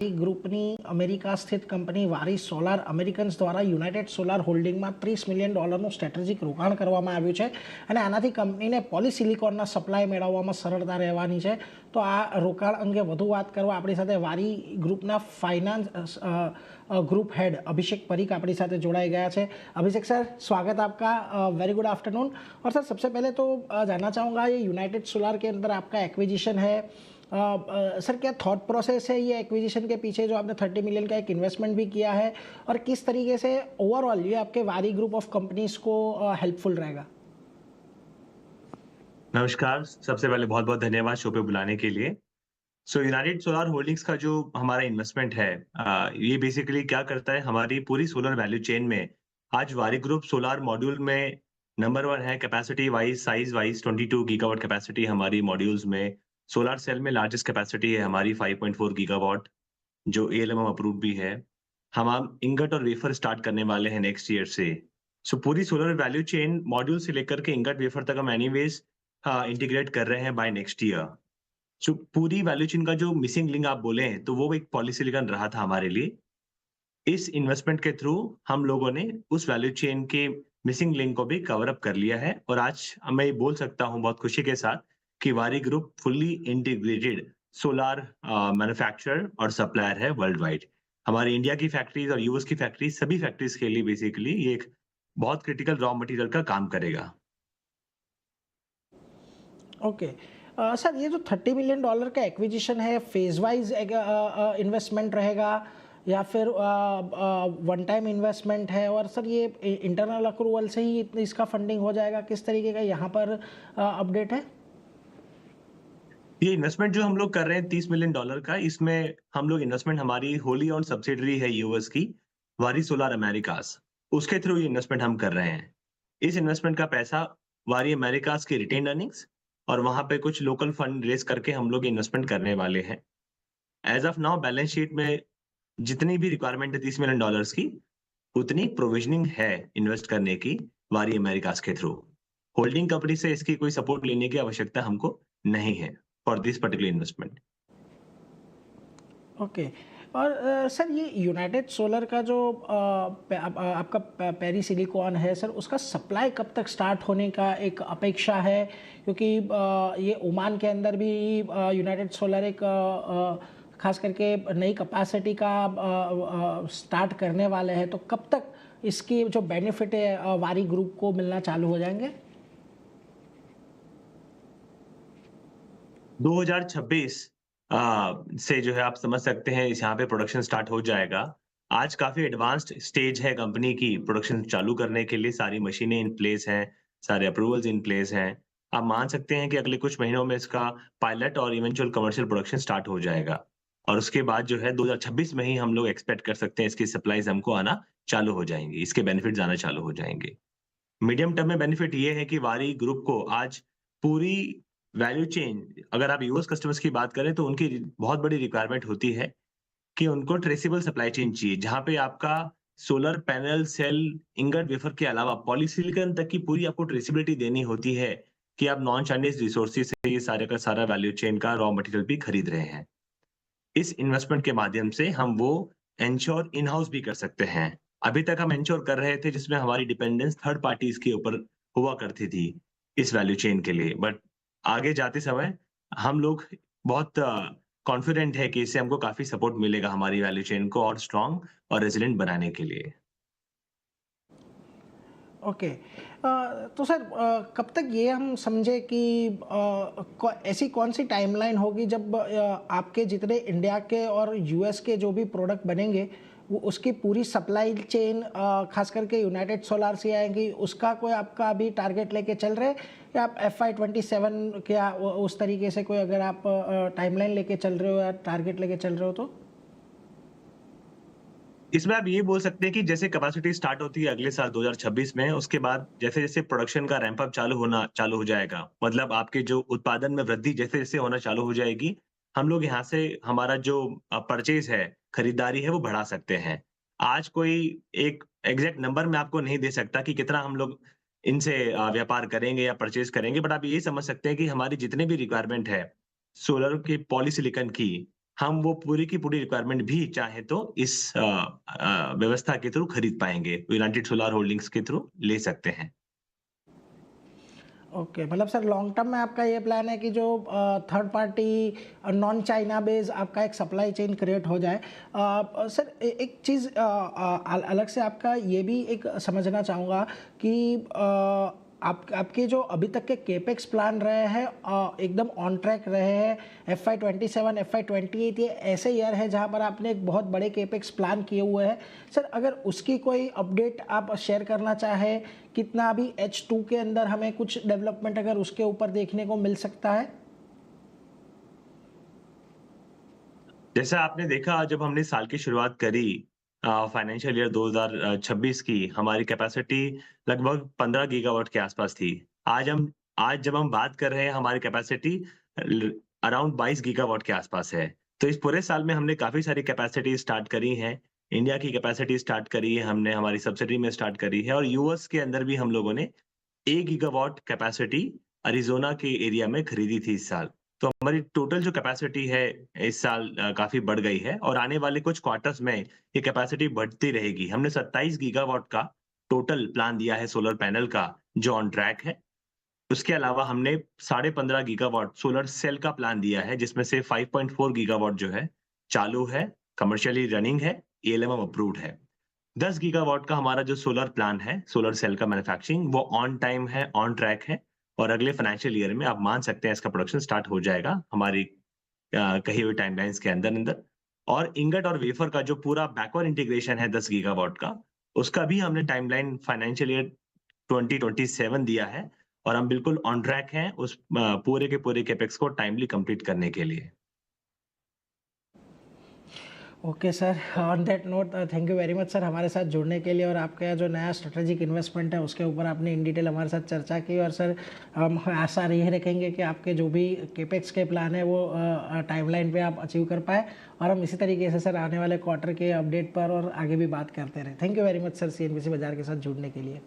ગ્રુપની અમેરિકા સ્થિત કંપની વારી સોલાર અમેરિકન્સ દ્વારા યુનાઇટેડ સોલાર હોલ્ડિંગમાં $30 મિલિયન સ્ટ્રેટેજિક રોકાણ કરવામાં આવ્યું છે અને આનાથી કંપનીને પોલિસિલિકોનના સપ્લાય મેળવવામાં સરળતા રહેવાની છે. તો આ રોકાણ અંગે વધુ વાત કરવા આપણી સાથે વારી ગ્રુપના ફાइनेंस ग्रुप हेड अभिषेक परीक अपनी साथ जोड़ाई गया है. अभिषेक सर, स्वागत आपका. Very good afternoon. और सर, सबसे पहले तो जानना चाहूँगा, ये यूनाइटेड सोलार के अंदर आपका एक्विजिशन है. सर, क्या थॉट प्रोसेस है ये एक्विजिशन के पीछे, जो आपने 30 मिलियन का एक इन्वेस्टमेंट भी किया है, और किस तरीके से ओवरऑल ये आपके वारी ग्रुप ऑफ कंपनीज को हेल्पफुल रहेगा? नमस्कार, सबसे पहले बहुत बहुत धन्यवाद शो पे बुलाने के लिए. यूनाइटेड सोलार होल्डिंग्स का जो हमारा इन्वेस्टमेंट है, ये बेसिकली क्या करता है, हमारी पूरी सोलर वैल्यू चेन में आज वारी ग्रुप सोलार मॉड्यूल में नंबर 1 है. Capacity wise, size wise 22 gigawatt capacity हमारी मॉड्यूल्स में. सोलर सेल में लार्जेस्ट कैपेसिटी है हमारी 5.4 गीगावाट, जो ALMM अप्रूव भी है. हम इंगट और वेफर स्टार्ट करने वाले हैं नेक्स्ट ईयर से. पूरी सोलर वैल्यू चेन मॉड्यूल से लेकर के इंगट वेफर तक हम एनीवेज इंटीग्रेट कर रहे हैं बाय नेक्स्ट ईयर. पूरी वैल्यू चेन का जो मिसिंग लिंक आप बोले हैं, तो वो एक पॉलीसिलिकॉन रहा था हमारे लिए. इस इन्वेस्टमेंट के थ्रू हम लोगों ने उस वैल्यू चेन के मिसिंग लिंक को भी कवर अप कर लिया है, और आज मैं ये बोल सकता हूं बहुत खुशी के साथ कि वारी group fully integrated solar manufacturer और सप्लायर है वर्ल्ड वाइड. हमारी इंडिया की फैक्ट्रीज और यूएस की फैक्ट्रीज, सभी फैक्ट्रीज के लिए बेसिकली ये एक बहुत क्रिटिकल रॉ मटेरियल का काम करेगा. ओके. सर, ये जो $30 मिलियन का एक्विजिशन है, फेज वाइज इन्वेस्टमेंट रहेगा या फिर वन टाइम इन्वेस्टमेंट है? और सर, ये इंटरनल अक्रूवल से ही इसका फंडिंग हो जाएगा, किस तरीके का यहाँ पर अपडेट है? ये इन्वेस्टमेंट जो हम लोग कर रहे हैं $30 मिलियन का, इसमें हम लोग इन्वेस्टमेंट हमारी होली ऑन सब्सिडरी है यूएस की, वारी सोलार अमेरिकास, उसके थ्रू ये इन्वेस्टमेंट हम कर रहे हैं. इस इन्वेस्टमेंट का पैसा वारी अमेरिकास की रिटेन अर्निंग्स और वहां पे कुछ लोकल फंड रेज करके हम लोग इन्वेस्टमेंट करने वाले हैं. As of now balance sheet में जितनी भी रिक्वायरमेंट है $30 मिलियन की, उतनी प्रोविजनिंग है इन्वेस्ट करने की वारी अमेरिकास के थ्रू. होल्डिंग कंपनी से इसकी कोई सपोर्ट लेने की आवश्यकता हमको नहीं है for this particular investment. Okay. और सर, ये यूनाइटेड सोलर का जो आपका पेरी सिलिकॉन है सर, उसका सप्लाई कब तक स्टार्ट होने का एक अपेक्षा है? क्योंकि ये ओमान के अंदर भी यूनाइटेड सोलर एक खास करके नई कैपेसिटी का स्टार्ट करने वाले हैं, तो कब तक इसकी जो बेनिफिट है वारी ग्रुप को मिलना चालू हो जाएंगे? 2026 से जो है आप समझ सकते हैं यहाँ पे प्रोडक्शन स्टार्ट हो जाएगा. आज काफी एडवांस्ड स्टेज है कंपनी की प्रोडक्शन चालू करने के लिए. सारी मशीनें इन प्लेस हैं, सारे अप्रूवल्स इन प्लेस हैं. आप मान सकते हैं कि अगले कुछ महीनों में इसका पायलट और इवेंचुअल कमर्शियल प्रोडक्शन स्टार्ट हो जाएगा, और उसके बाद जो है 2026 में ही हम लोग एक्सपेक्ट कर सकते हैं इसकी सप्लाईज हमको आना चालू हो जाएंगी, इसके बेनिफिट आना चालू हो जाएंगे. मीडियम टर्म में बेनिफिट ये है कि वारी ग्रुप को आज पूरी वैल्यू चेन, अगर आप यूएस कस्टमर्स की बात करें तो उनकी बहुत बड़ी रिक्वायरमेंट होती है कि उनको ट्रेसेबल सप्लाई चेन चाहिए, जहां पे आपका solar panel, cell, ingot, wafer के अलावा पॉलीसिलिकॉन तक की पूरी आपको ट्रेसेबिलिटी देनी होती है कि आप नॉन चाइनीज रिसोर्सेज से ये सारे का सारा वैल्यू चेन का रॉ मटेरियल भी खरीद रहे हैं. इस इन्वेस्टमेंट के माध्यम से हम वो एंश्योर इन हाउस भी कर सकते हैं. अभी तक हम एंश्योर कर रहे थे जिसमें हमारी डिपेंडेंस थर्ड पार्टीज के ऊपर हुआ करती थी इस वैल्यू चेन के लिए, बट आगे जाते समय हम लोग बहुत कॉन्फिडेंट है कि इससे हमको काफी सपोर्ट मिलेगा हमारी वैल्यू चेन को और स्ट्रांग और रेजिलिएंट बनाने के लिए. ओके. तो सर, कब तक ये हम समझे कि ऐसी कौन सी टाइमलाइन होगी जब आपके जितने इंडिया के और यूएस के जो भी प्रोडक्ट बनेंगे, वो उसकी पूरी सप्लाई चेन खास करके यूनाइटेड सोलार से आएंगी, उसका कोई आपका अभी टारगेट लेके चल रहे हैं, या आप FY27 क्या उस तरीके से कोई अगर आप टाइमलाइन लेके चल रहे हो या टारगेट लेके चल रहे हो तो? इसमें आप ये बोल सकते हैं कि जैसे कैपेसिटी स्टार्ट होती है अगले साल 2026 में, उसके बाद जैसे जैसे प्रोडक्शन का रैंप अप चालू हो जाएगा, मतलब आपके जो उत्पादन में वृद्धि जैसे जैसे होना चालू हो जाएगी, हम लोग यहाँ से हमारा जो परचेज है, खरीदारी है, वो बढ़ा सकते हैं. आज कोई एक एग्जैक्ट नंबर मैं आपको नहीं दे सकता कि कितना हम लोग इनसे व्यापार करेंगे या परचेज करेंगे, बट आप ये समझ सकते हैं कि हमारी जितनी भी रिक्वायरमेंट है सोलर के पॉलीसिलिकॉन की, हम वो पूरी की पूरी रिक्वायरमेंट भी चाहे तो इस व्यवस्था के थ्रू खरीद पाएँगे। यूनाइटेड सोलर होल्डिंग्स के थ्रू ले सकते हैं। ओके, मतलब सर लॉन्ग टर्म में आपका ये प्लान है कि जो third party non China based आपका एक सप्लाई चेन क्रिएट हो जाए। सर एक चीज़ अलग से आपका ये भी एक समझना चाहूँगा कि आपके जो अभी तक के केपेक्स प्लान रहे हैं एकदम ऑन ट्रैक रहे हैं। FY27 FY28 ये ऐसे ईयर है जहाँ पर आपने एक बहुत बड़े केपेक्स प्लान किए हुए हैं। सर अगर उसकी कोई अपडेट आप शेयर करना चाहें, कितना अभी H2 के अंदर हमें कुछ डेवलपमेंट अगर उसके ऊपर देखने को मिल सकता है? जैसा आपने देखा जब हमने साल की शुरुआत करी फाइनेंशियल ईयर 2026 की हमारी कैपेसिटी लगभग 15 गीगावाट के आसपास थी। आज जब हम बात कर रहे हैं हमारी कैपेसिटी अराउंड 22 गीगावाट के आसपास है। तो इस पूरे साल में हमने काफ़ी सारी कैपेसिटी स्टार्ट करी हैं। इंडिया की कैपेसिटी स्टार्ट करी है हमने हमारी सब्सिडी में स्टार्ट करी है और यूएस के अंदर भी हम लोगों ने 1 गीगावाट कैपेसिटी अरिज़ोना के एरिया में खरीदी थी इस साल। तो हमारी टोटल जो कैपेसिटी है इस साल काफ़ी बढ़ गई है और आने वाले कुछ क्वार्टर्स में ये कैपेसिटी बढ़ती रहेगी। हमने 27 गीगावाट का टोटल प्लान दिया है सोलर पैनल का जो ऑन ट्रैक है। उसके अलावा हमने 15.5 गीगावाट सोलर सेल का प्लान दिया है जिसमें से 5.4 गीगावाट जो है चालू है, कमर्शियली रनिंग है, एएलएम अप्रूव्ड है। 10 गीगावाट का हमारा जो सोलर प्लान है, सोलर सेल का मैन्युफैक्चरिंग वो ऑन टाइम है, ऑन ट्रैक है और अगले फाइनेंशियल ईयर में आप मान सकते हैं इसका प्रोडक्शन स्टार्ट हो जाएगा हमारी कही हुई टाइमलाइन्स के अंदर-अंदर। और इंगट और वेफर का जो पूरा बैकवर्ड इंटीग्रेशन है 10 गीगावाट का, उसका भी हमने टाइमलाइन फाइनेंशियल ईयर 2027 दिया है और हम बिल्कुल ऑन ट्रैक हैं उस पूरे के पूरे कैपेक्स को टाइमली कंप्लीट करने के लिए। Okay sir, on that note thank you very much sir हमारे साथ जुड़ने के लिए और आपका जो नया स्ट्रेटेजिक इन्वेस्टमेंट है उसके ऊपर आपने इन डिटेल हमारे साथ चर्चा की। और सर हम आशा यही रखेंगे कि आपके जो भी केपेक्स के प्लान है वो टाइमलाइन पे आप अचीव कर पाए और हम इसी तरीके से सर आने वाले क्वार्टर के अपडेट पर और आगे भी बात करते रहें। Thank you very much sir CNBC बाजार के साथ जुड़ने के लिए।